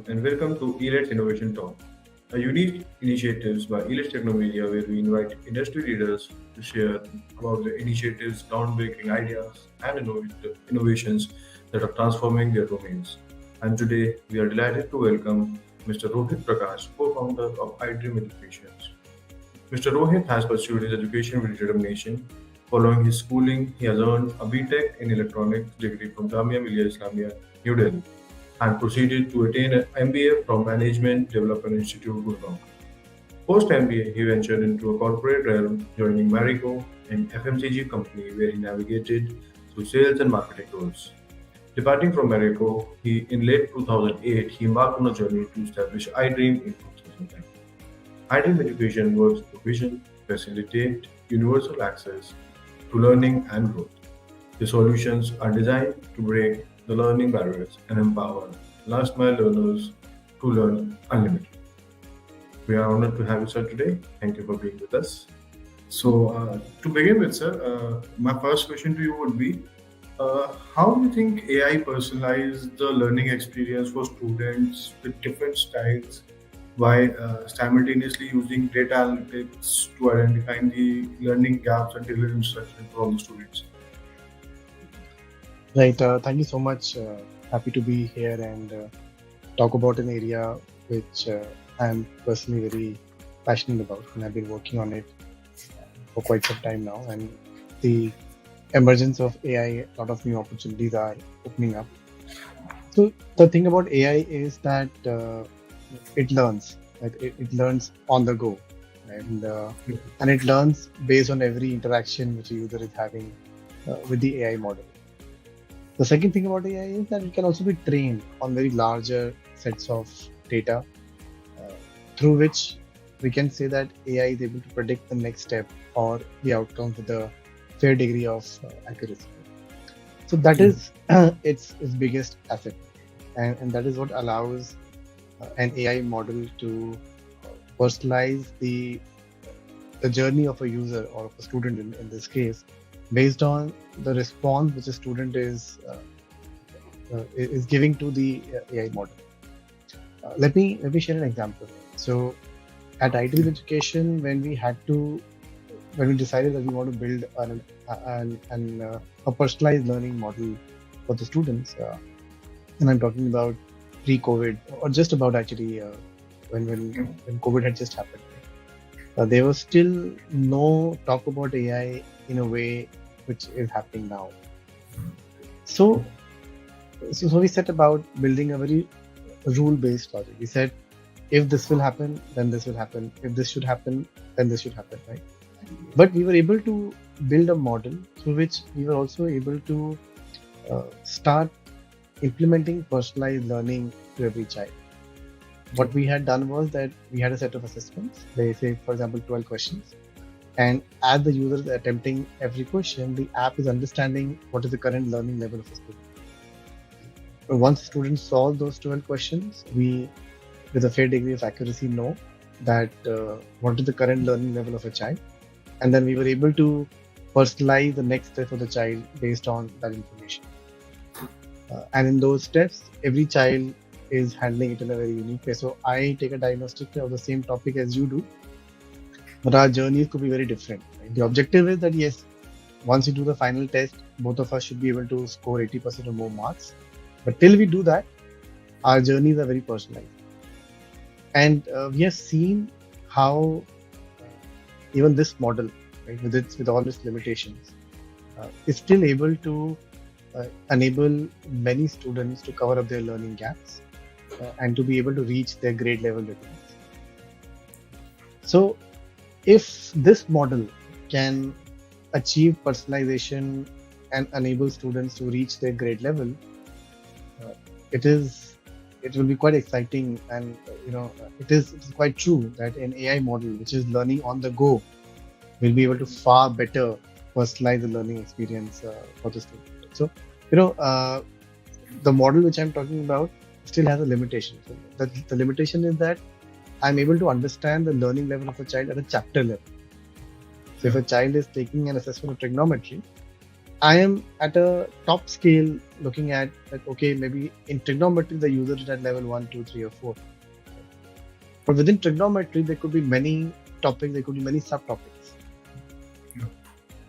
and welcome to Elets Innovation Talk, a unique initiative by Elets Technomedia where we invite industry leaders to share about their initiatives, groundbreaking ideas, and innovations that are transforming their domains. And today, we are delighted to welcome Mr. Rohit Prakash, co-founder of iDream Education. Mr. Rohit has pursued his education with determination. Following his schooling, he has earned a B.Tech in electronics degree from Jamia Millia Islamia, New Delhi, and proceeded to attain an MBA from Management Development Institute, Gurgaon. Post MBA, he ventured into a corporate realm, joining Marico, an FMCG company where he navigated through sales and marketing roles. Departing from Marico, in late 2008, he embarked on a journey to establish iDream in 2010. iDream Education works to vision, facilitate universal access to learning and growth. The solutions are designed to break the learning barriers and empower last mile learners to learn unlimited. We are honored to have you, sir, today. Thank you for being with us. To begin with, sir, my first question to you would be how do you think AI personalize the learning experience for students with different styles while simultaneously using data analytics to identify the learning gaps and tailor instruction for all the students? Right. Thank you so much. Happy to be here and talk about an area which I'm personally very passionate about, and I've been working on it for quite some time now. And the emergence of AI, a lot of new opportunities are opening up. So the thing about AI is that it learns. It learns on the go, and it learns based on every interaction which a user is having with the AI model. The second thing about AI is that it can also be trained on very larger sets of data, through which we can say that AI is able to predict the next step or the outcome with a fair degree of accuracy. So that is its biggest asset, and that is what allows an AI model to personalize the journey of a user or of a student in this case, based on the response which a student is giving to the AI model. Let me share an example. So at iDream Education, when we decided that we want to build a personalized learning model for the students, and I'm talking about pre-COVID, or just about actually when COVID had just happened. There was still no talk about AI in a way which is happening now. So we set about building a very rule-based logic. We said, if this will happen, then this will happen. If this should happen, then this should happen, right? But we were able to build a model through which we were also able to start implementing personalized learning to every child. What we had done was that we had a set of assessments, they say, for example, 12 questions. And as the user is attempting every question, the app is understanding what is the current learning level of a student. Once students solve those 12 questions, we, with a fair degree of accuracy, know that what is the current learning level of a child. And then we were able to personalize the next step for the child based on that information. And in those steps, every child is handling it in a very unique way. So I take a diagnostic of the same topic as you do, but our journeys could be very different. Right? The objective is that, yes, once you do the final test, both of us should be able to score 80% or more marks. But till we do that, our journeys are very personalized. And we have seen how even this model, right, with all its limitations, is still able to enable many students to cover up their learning gaps and to be able to reach their grade level readiness. So if this model can achieve personalization and enable students to reach their grade level, it will be quite exciting. And it is quite true that an AI model which is learning on the go will be able to far better personalize the learning experience for the student. So the model which I'm talking about still has a limitation. So the limitation is that I'm able to understand the learning level of a child at a chapter level. So if a child is taking an assessment of trigonometry, I am at a top scale looking at that, okay, maybe in trigonometry, the user is at level 1, 2, 3, or 4. But within trigonometry, there could be many topics, there could be many subtopics,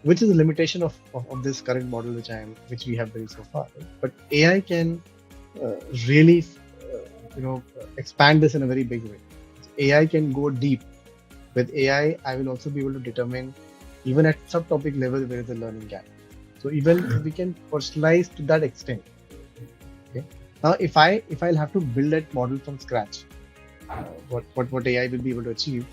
which is a limitation of this current model which we have built so far. Right? But AI can really, expand this in a very big way. AI can go deep. With AI, I will also be able to determine, even at subtopic level, where is the learning gap. So even we can personalize to that extent. Okay. Now, if I'll have to build that model from scratch, what AI will be able to achieve,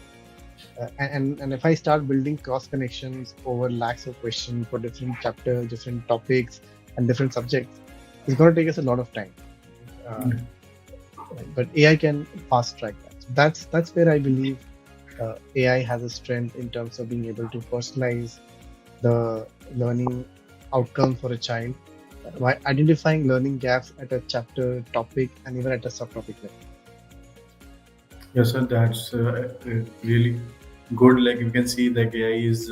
and if I start building cross connections over lakhs of questions for different chapters, different topics, and different subjects, it's going to take us a lot of time. But AI can fast track that. So that's where I believe AI has a strength in terms of being able to personalize the learning outcome for a child by identifying learning gaps at a chapter, topic, and even at a subtopic level. Yes, sir, that's really good. Like you can see, like AI is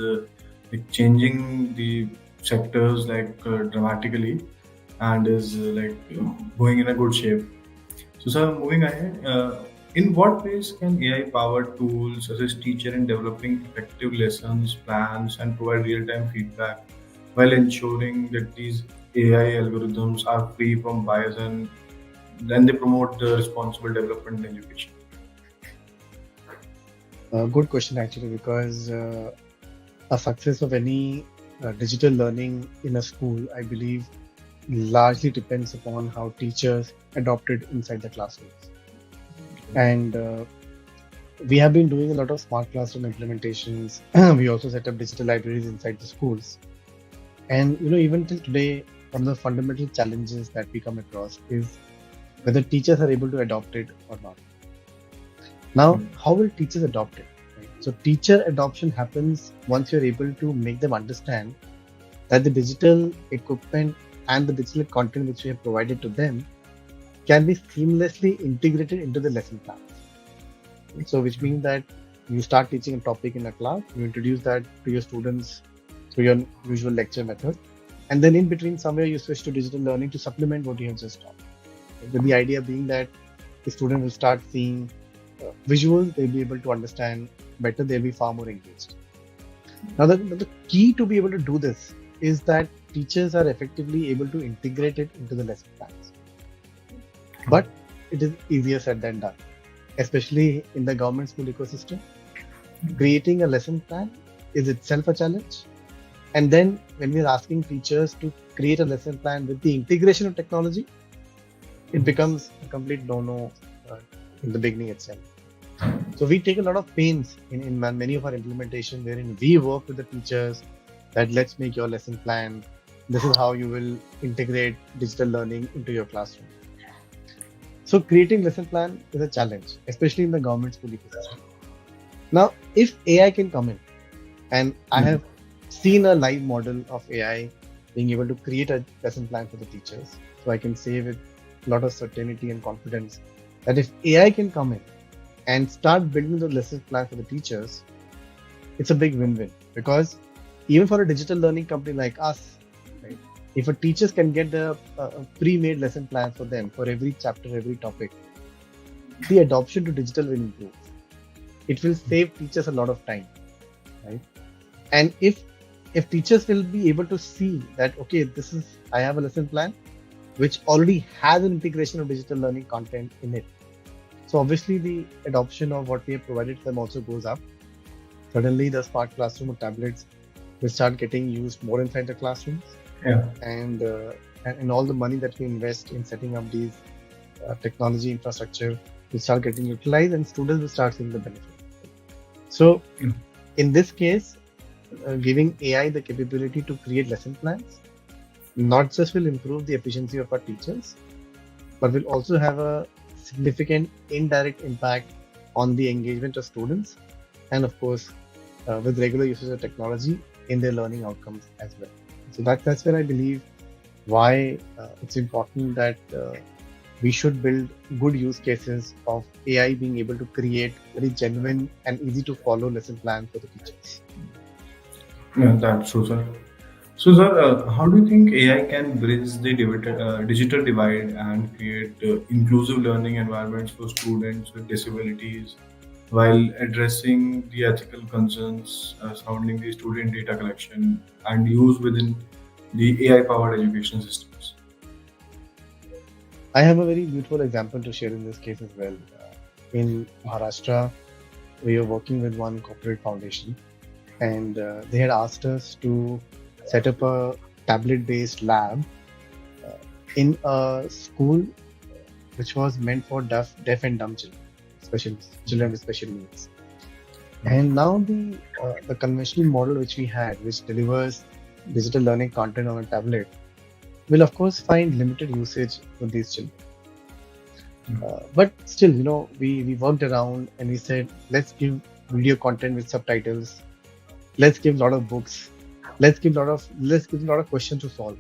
like changing the sectors dramatically, and is going in a good shape. So, sir, moving ahead, in what ways can AI-powered tools assist teacher in developing effective lessons, plans, and provide real-time feedback while ensuring that these AI algorithms are free from bias and then they promote the responsible development in education? Good question, actually, because a success of any digital learning in a school, I believe, largely depends upon how teachers adopt it inside the classrooms. And we have been doing a lot of smart classroom implementations. We also set up digital libraries inside the schools. And even till today, one of the fundamental challenges that we come across is whether teachers are able to adopt it or not. Now, how will teachers adopt it? Right? So teacher adoption happens once you're able to make them understand that the digital equipment and the digital content which we have provided to them can be seamlessly integrated into the lesson plans. So which means that you start teaching a topic in a class, you introduce that to your students through your usual lecture method, and then in between somewhere you switch to digital learning to supplement what you have just taught. With the idea being that the student will start seeing visuals, they'll be able to understand better, they'll be far more engaged. Now the key to be able to do this is that teachers are effectively able to integrate it into the lesson plans. But it is easier said than done, especially in the government school ecosystem. Creating a lesson plan is itself a challenge. And then when we're asking teachers to create a lesson plan with the integration of technology, it becomes a complete no-no in the beginning itself. So we take a lot of pains in many of our implementation wherein we work with the teachers that let's make your lesson plan. This is how you will integrate digital learning into your classroom. So creating lesson plan is a challenge, especially in the government school ecosystem. Now, if AI can come in, and I have seen a live model of AI being able to create a lesson plan for the teachers, so I can say with a lot of certainty and confidence that if AI can come in and start building the lesson plan for the teachers, it's a big win-win. Because even for a digital learning company like us, right, if a teachers can get a pre-made lesson plan for them for every chapter, every topic, the adoption to digital will improve. It will save teachers a lot of time, right? And if teachers will be able to see that, okay, I have a lesson plan which already has an integration of digital learning content in it. So obviously the adoption of what we have provided to them also goes up. Suddenly the smart classroom or tablets will start getting used more inside the classrooms. Yeah. And all the money that we invest in setting up these technology infrastructure will start getting utilized and students will start seeing the benefit. So in this case, giving AI the capability to create lesson plans not just will improve the efficiency of our teachers, but will also have a significant indirect impact on the engagement of students and of course with regular usage of technology in their learning outcomes as well. So that's where I believe why it's important that we should build good use cases of AI being able to create very genuine and easy to follow lesson plans for the teachers. Yeah, that's true, sir. So, sir, how do you think AI can bridge the digital divide and create inclusive learning environments for students with disabilities while addressing the ethical concerns surrounding the student data collection and use within the AI-powered education systems? I have a very beautiful example to share in this case as well. In Maharashtra, we were working with one corporate foundation, and they had asked us to set up a tablet-based lab uh, in a school which was meant for deaf and dumb children, children with special needs. And now the conventional model which we had, which delivers digital learning content on a tablet, will of course find limited usage for these children. But still, we worked around and we said, let's give video content with subtitles. Let's give a lot of books. Let's give a lot of questions to solve.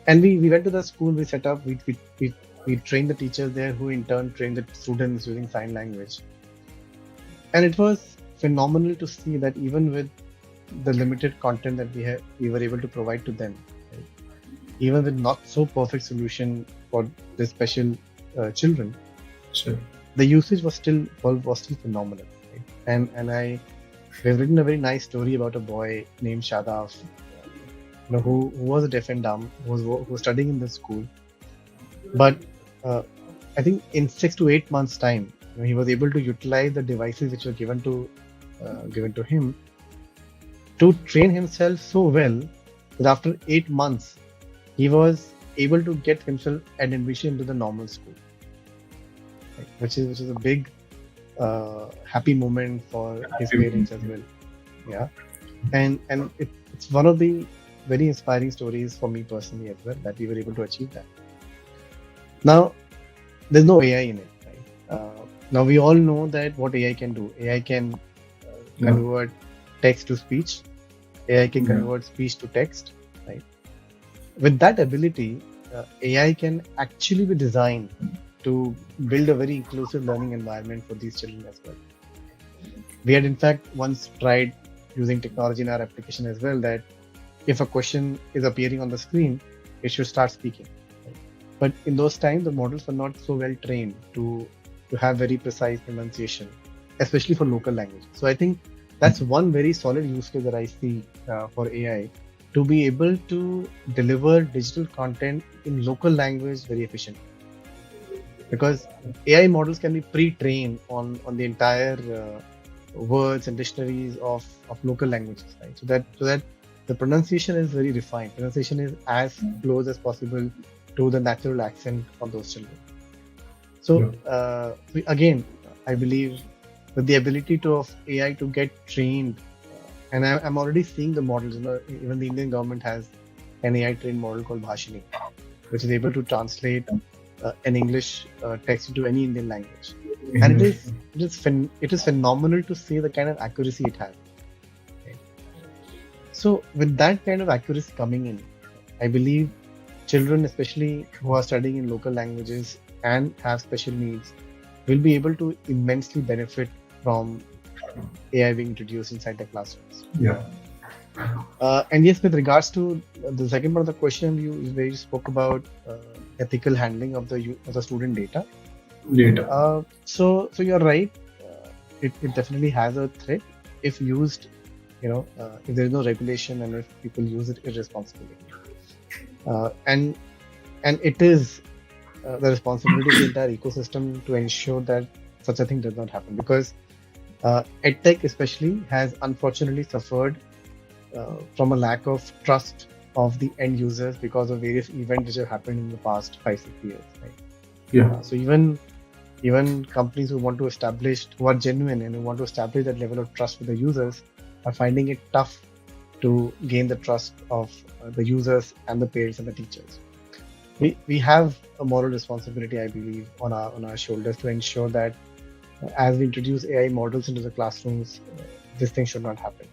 And we went to the school. We set up. We trained the teachers there, who in turn trained the students using sign language. And it was phenomenal to see that even with the limited content that we were able to provide to them, right? Even with not so perfect solution for the special children, Sure. the usage was still phenomenal. Right? And we've written a very nice story about a boy named Shadaf, who was a deaf and dumb, who was studying in this school, but I think in 6 to 8 months' time, he was able to utilize the devices which were given to him to train himself so well that after 8 months, he was able to get himself an admission into the normal school, right? Which is a big happy moment for his parents as well. Yeah, and it's one of the very inspiring stories for me personally as well, that we were able to achieve that. Now, there's no AI in it, right? Now we all know that what AI can do. AI can Yeah. convert text to speech. AI can Yeah. convert speech to text, right? With that ability, AI can actually be designed to build a very inclusive learning environment for these children as well. We had in fact once tried using technology in our application as well, that if a question is appearing on the screen, it should start speaking. Right? But in those times, the models were not so well trained to have very precise pronunciation, especially for local language. So I think that's one very solid use case that I see for AI, to be able to deliver digital content in local language very efficiently. Because AI models can be pre-trained on the entire words and dictionaries of local languages, right? So that the pronunciation is very refined. Pronunciation is as close as possible to the natural accent of those children. So again, I believe with the ability of AI to get trained, and I'm already seeing the models. Even the Indian government has an AI trained model called Bhashini, which is able to translate an English text into any Indian language, and it is phenomenal to see the kind of accuracy it has. Okay. So with that kind of accuracy coming in, I believe children, especially who are studying in local languages and have special needs, will be able to immensely benefit from AI being introduced inside the classrooms. Yeah. And yes, with regards to the second part of the question, where you spoke about ethical handling of the student data. Data. So you're right. It definitely has a threat if used, if there is no regulation and if people use it irresponsibly. And it is the responsibility of the entire ecosystem to ensure that such a thing does not happen, because EdTech especially has unfortunately suffered from a lack of trust of the end users because of various events which have happened in the past 5-6 years. Right? Yeah. So even companies who are genuine and who want to establish that level of trust with the users are finding it tough to gain the trust of the users and the parents and the teachers. We have a moral responsibility, I believe, on our shoulders to ensure that as we introduce AI models into the classrooms, this thing should not happen.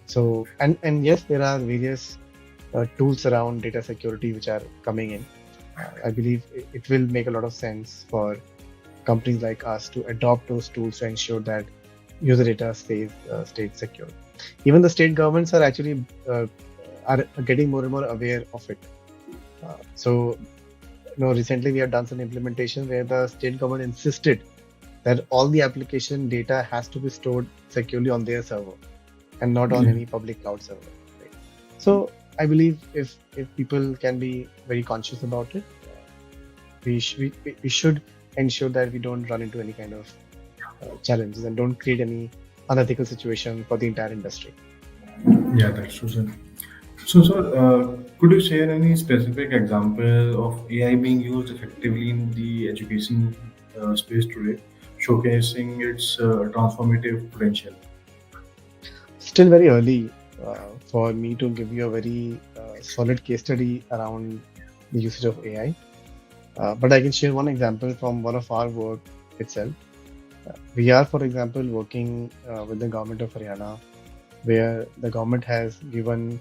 So, and yes, there are various tools around data security which are coming in. I believe it will make a lot of sense for companies like us to adopt those tools to ensure that user data stays secure. Even the state governments are actually are getting more and more aware of it. So, recently we have done some implementation where the state government insisted that all the application data has to be stored securely on their server and not on any public cloud server. Right? So I believe if people can be very conscious about it, we should ensure that we don't run into any kind of challenges and don't create any unethical situation for the entire industry. Yeah, that's true, sir. So, sir, could you share any specific example of AI being used effectively in the education space today, showcasing its transformative potential? Still very early for me to give you a very solid case study around the usage of AI. But I can share one example from one of our work itself. We are, for example, working with the government of Haryana, where the government has given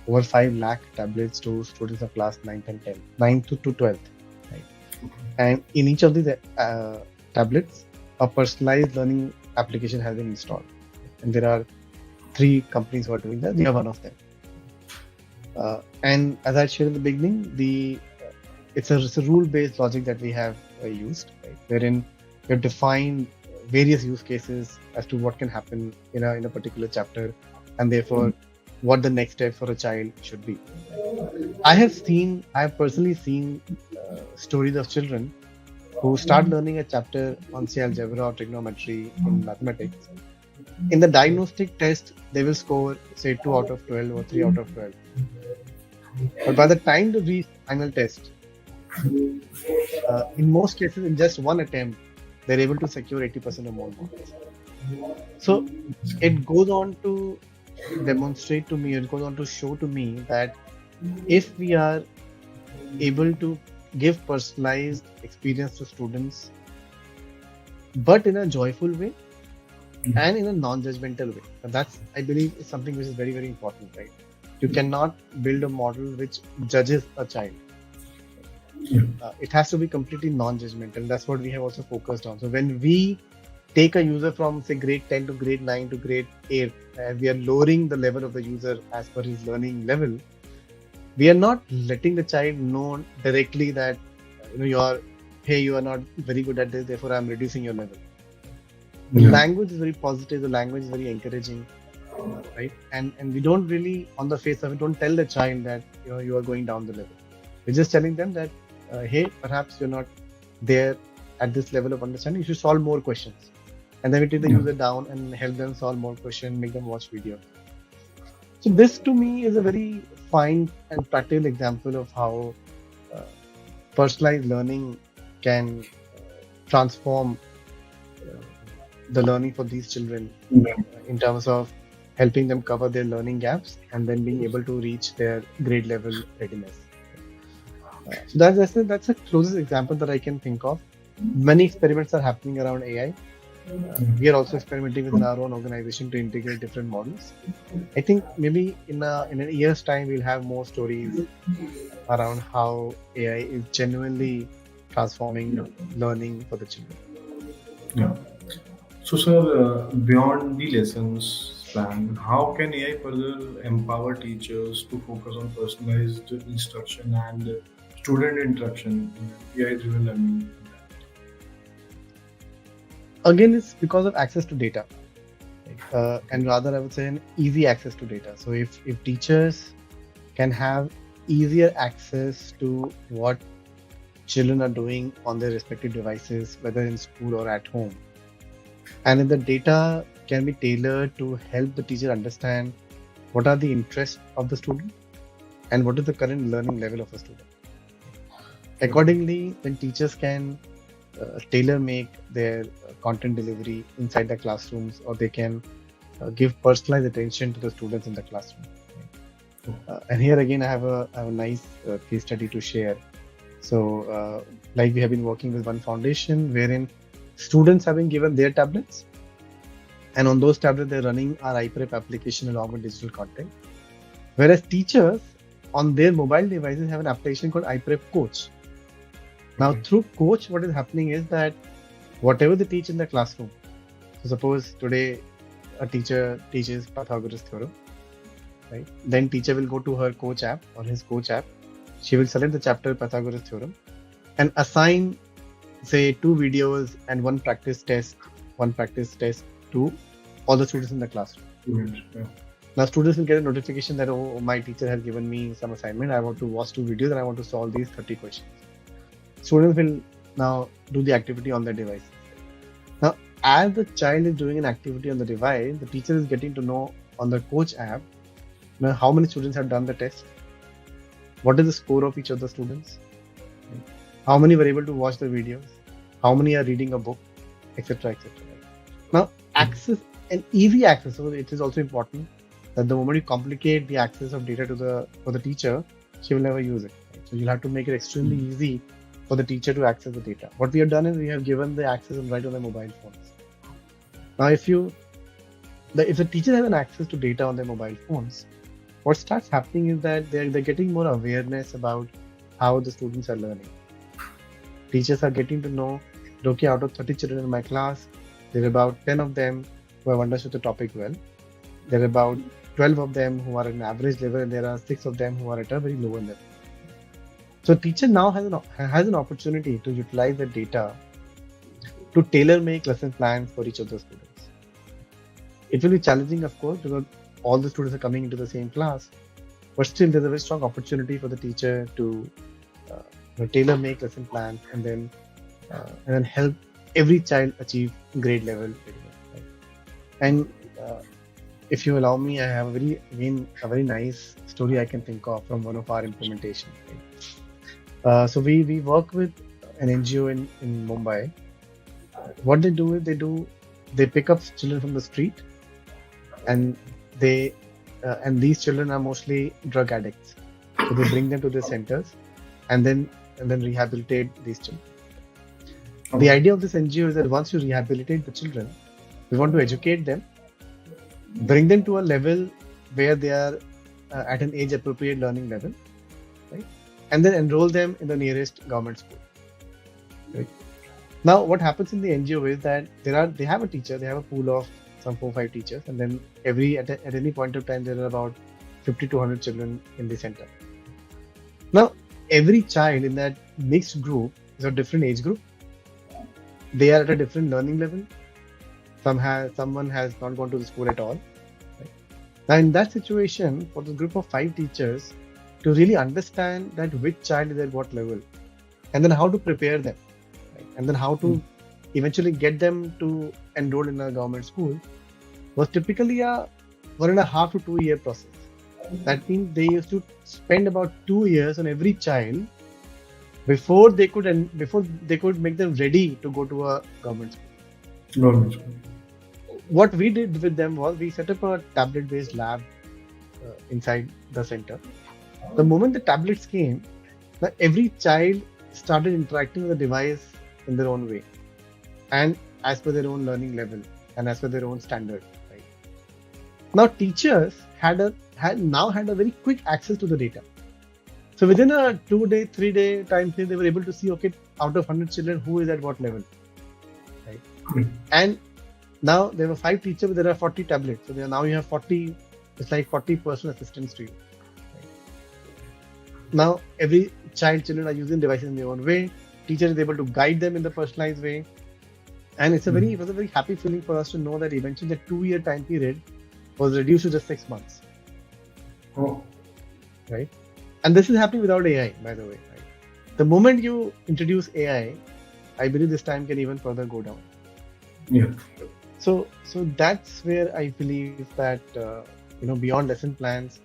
over 5 lakh tablets to students of class 9th and 10th, 9th to 12th. Right? And in each of these tablets, a personalized learning application has been installed. And there are 3 companies who are doing that. We are one of them. And as I shared in the beginning, it's a rule-based logic that we have used, right? Wherein we have defined various use cases as to what can happen in a particular chapter, and therefore what the next step for a child should be. I have personally seen stories of children who start learning a chapter on, say, algebra or trigonometry in mathematics. In the diagnostic test, they will score, say, 2 out of 12 or 3 out of 12. But by the time they reach final test, in most cases, in just one attempt, they're able to secure 80% or more marks. So it goes on to demonstrate to me, it goes on to show to me that if we are able to give personalized experience to students, but in a joyful way and in a non-judgmental way, and that's, I believe, is something which is very, very important, right? You cannot build a model which judges a child. It has to be completely non-judgmental. That's what we have also focused on. So when we take a user from, say, grade 10 to grade 9 to grade 8, and we are lowering the level of the user as per his learning level, we are not letting the child know directly that you are not very good at this, therefore I'm reducing your level. The language is very positive, the language is very encouraging, right? And we don't really, on the face of it, don't tell the child that you are going down the level. We're just telling them that hey, perhaps you're not there at this level of understanding, you should solve more questions. And then we take the user down and help them solve more questions, make them watch video. So this to me is a very fine and practical example of how personalized learning can transform the learning for these children in terms of helping them cover their learning gaps and then being able to reach their grade level readiness. So that's the closest example that I can think of. Many experiments are happening around AI. We are also experimenting within our own organization to integrate different models. I think maybe in a year's time we'll have more stories around how AI is genuinely transforming learning for the children. Yeah. So, sir, beyond the lessons plan, how can AI further empower teachers to focus on personalized instruction and student interaction in AI-driven learning? Again, it's because of access to data, and rather I would say an easy access to data. So if teachers can have easier access to what children are doing on their respective devices, whether in school or at home, and if the data can be tailored to help the teacher understand what are the interests of the student and what is the current learning level of a student. Accordingly, then teachers can tailor make their content delivery inside the classrooms, or they can give personalized attention to the students in the classroom. And here again, I have a nice case study to share. So, like we have been working with one foundation wherein students have been given their tablets, and on those tablets they're running our iPrep application along with digital content. Whereas teachers on their mobile devices have an application called iPrep Coach. Now, through Coach, what is happening is that whatever they teach in the classroom, so suppose today a teacher teaches Pythagoras theorem, right? Then teacher will go to her coach app or his coach app. She will select the chapter Pythagoras theorem and assign, say, 2 videos and one practice test to all the students in the classroom. Yeah. Now students will get a notification that, oh, my teacher has given me some assignment. I want to watch 2 videos and I want to solve these 30 questions. Students will now do the activity on their device. Now, as the child is doing an activity on the device, the teacher is getting to know on the coach app how many students have done the test, what is the score of each of the students, how many were able to watch the videos, how many are reading a book, etc. etc. Now, access and easy access. So it is also important that the moment you complicate the access of data for the teacher, she will never use it. Right? So you'll have to make it extremely easy for the teacher to access the data. What we have done is we have given the access right on their mobile phones. Now, if the teacher has an access to data on their mobile phones, what starts happening is that they're getting more awareness about how the students are learning. Teachers are getting to know, okay, out of 30 children in my class, there are about 10 of them who have understood the topic well. There are about 12 of them who are at an average level, and there are 6 of them who are at a very lower level. So teacher now has an opportunity to utilize the data to tailor-make lesson plans for each of the students. It will be challenging, of course, because all the students are coming into the same class, but still there's a very strong opportunity for the teacher to tailor-make lesson plans and then help every child achieve grade level. Right? And if you allow me, I have a very nice story I can think of from one of our implementations. Right? So we work with an NGO in Mumbai. What they do is they pick up children from the street, and these children are mostly drug addicts. So they bring them to the centers and then rehabilitate these children. The idea of this NGO is that once you rehabilitate the children, we want to educate them, bring them to a level where they are at an age-appropriate learning level, right? And then enroll them in the nearest government school. Right? Now, what happens in the NGO is that they have a teacher, they have a pool of some 4-5 teachers, and then at any point of time there are about 50 to 100 children in the center. Now, every child in that mixed group is a different age group. They are at a different learning level. Someone has not gone to the school at all. Right? Now, in that situation, for the group of 5 teachers to really understand that which child is at what level, and then how to prepare them, right? And then how to eventually get them to enroll in a government school, was typically a 1.5 to 2 year process. That means they used to spend about 2 years on every child before they could make them ready to go to a government school. What we did with them was we set up a tablet-based lab inside the center. The moment the tablets came, every child started interacting with the device in their own way, and as per their own learning level and as per their own standard. Right? Now, teachers had a very quick access to the data. So within a 2-day, 3-day time frame, they were able to see, okay, out of 100 children, who is at what level. Right? And now there were 5 teachers, but there are 40 tablets. So now you have 40, it's like 40 personal assistants to you. Right? Now every children are using devices in their own way. Teacher is able to guide them in the personalized way. And it was a very happy feeling for us to know that eventually the 2-year time period was reduced to just 6 months. Oh. Right? And this is happening without AI, by the way. Right? The moment you introduce AI, I believe this time can even further go down. Yeah. So that's where I believe that beyond lesson plans,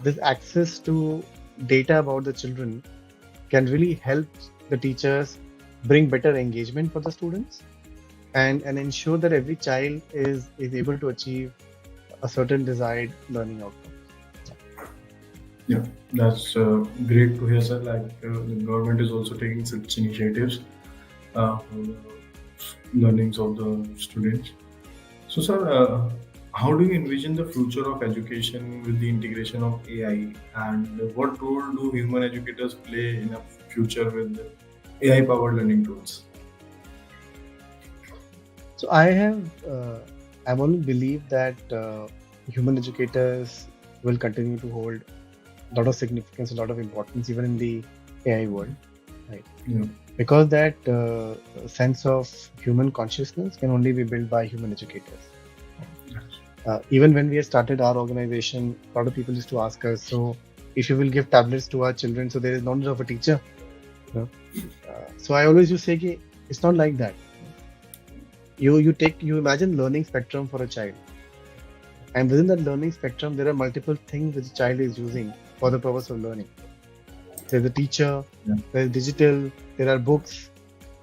this access to data about the children can really help the teachers bring better engagement for the students and ensure that every child is able to achieve a certain desired learning outcome. Yeah, that's great to hear, sir. Like the government is also taking such initiatives for the learnings of the students. So, sir, how do you envision the future of education with the integration of AI, and what role do human educators play in a future with AI-powered learning tools? So I have I've always believed that human educators will continue to hold a lot of significance, a lot of importance, even in the AI world, right? Yeah. Because that sense of human consciousness can only be built by human educators. Even when we had started our organization, a lot of people used to ask us, so if you will give tablets to our children, so there is no need of a teacher. You know? So I always used to say, ki, it's not like that. You imagine learning spectrum for a child, and within that learning spectrum, there are multiple things which the child is using for the purpose of learning. There's a teacher, there's digital, there are books,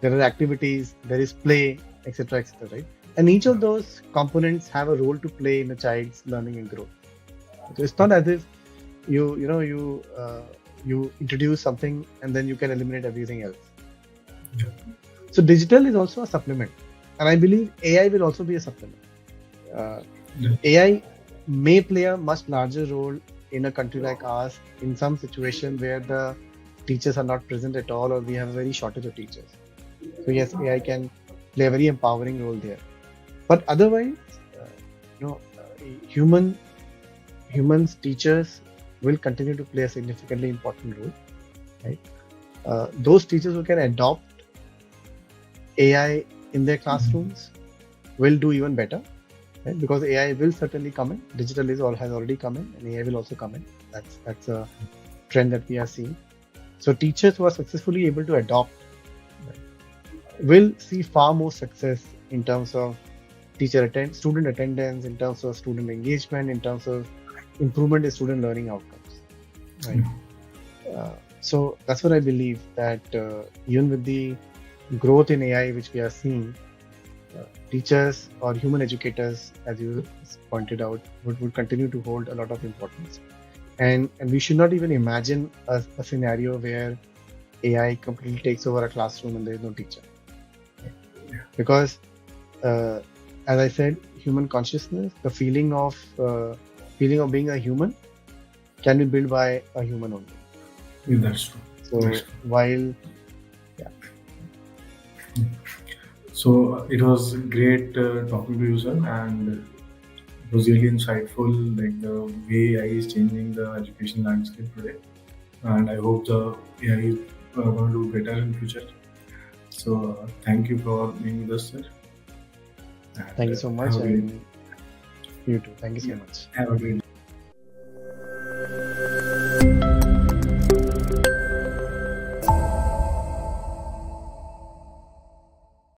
there are activities, there is play, etc., right? And each of those components have a role to play in a child's learning and growth. So it's not as if you introduce something and then you can eliminate everything else. So digital is also a supplement, and I believe AI will also be a supplement. AI may play a much larger role in a country like ours in some situation where the teachers are not present at all, or we have a very shortage of teachers. So yes, AI can play a very empowering role there. But otherwise, humans, teachers will continue to play a significantly important role, right? Those teachers who can adopt AI in their classrooms will do even better, right? Because AI will certainly come in. Digital has already come in, and AI will also come in. That's a trend that we are seeing. So teachers who are successfully able to adopt will see far more success in terms of student attendance, in terms of student engagement, in terms of improvement in student learning outcomes, right? So that's what I believe, that even with the growth in AI which we are seeing, teachers or human educators, as you pointed out, would continue to hold a lot of importance. And we should not even imagine a scenario where AI completely takes over a classroom and there is no teacher. Because as I said, human consciousness, the feeling of being a human, can be built by a human only. Yeah, that's true. So it was great talking to you, sir, and it was really insightful, like the way AI is changing the education landscape today. And I hope the AI is going to do better in future. So thank you for being with us, sir. Thank you so much, and you too. Thank you so much. Have a great day.